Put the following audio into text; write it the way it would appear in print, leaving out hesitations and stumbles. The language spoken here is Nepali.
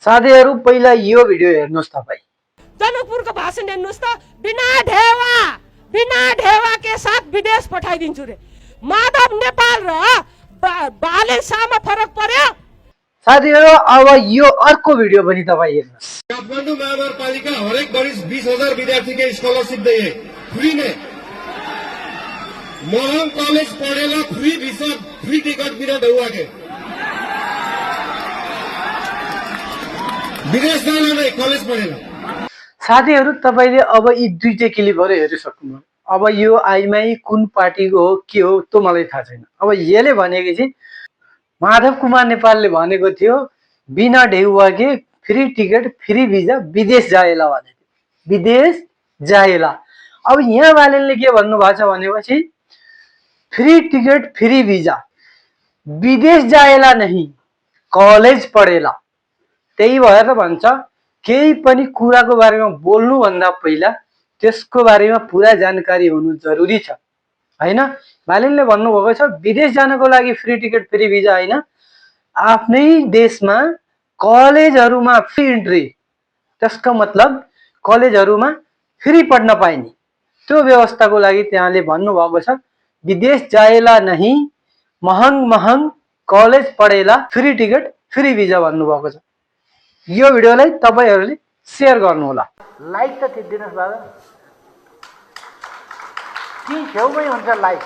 साथीहरु पहिला यो भिडियो हेर्नुस् तपाई। जनकपुरको भाषण हेर्नुस् त, बिना ढेवा के साथ विदेश पठाइदिन्छु रे। माधव नेपाल र बाले शाहमा फरक पर्यो। साथीहरु अब यो अर्को भिडियो पनि तपाई हेर्नुस्। काठमाडौँ महानगरपालिका हरेक वर्ष 20,000 विद्यार्थी के स्कॉलरशिप दे फ्री में। महंग कॉलेज पढ़ेला फ्री वीसा फ्री टिकट बिना ढुआ के विदेश जाना नहीं कॉलेज पढ़ेला। साथीहरु तपाईले अब यी दुईटै क्लिपहरु हेरिसक्नुभयो। अब यो आइमाई कुन पार्टीको हो के हो त्यो मलाई थाहा छैन। अब यसले भनेको चाहिँ माधव कुमार नेपालले भनेको थियो बिना ढेउवा के फ्री टिकट फ्री भिजा विदेश जाएला भने विदेश जाएला। अब यहाँ बालेनले के भन्नु भएको छ भनेपछि फ्री टिकट फ्री भिजा विदेश जाएला नहीं कॉलेज पढेला। त्यही भएर भन्छ केही पनि कुराको बारेमा बोल्नु भन्दा पहिला त्यसको बारेमा पूरा जानकारी हुनु जरुरी छ हैन। बालेनले भन्नुभएको छ विदेश जानको लागि फ्री टिकट फ्री भिजा हैन, आफ्नै देशमा कलेजहरुमा फ्री इन्ट्री, त्यसको मतलब कलेजहरुमा फ्री पढ्न पाइने त्यो व्यवस्थाको लागि त्यहाँले भन्नुभएको छ विदेश जाएला नहीं महंग कलेज पढेला फ्री टिकट फ्री भिजा भन्नुभएको छ। यो भिडियोलाई तपाईहरुले शेयर गर्नु होला। लाइक त थिच्दिनुस् बाबा, ती छेउमै हुन्छ लाइक।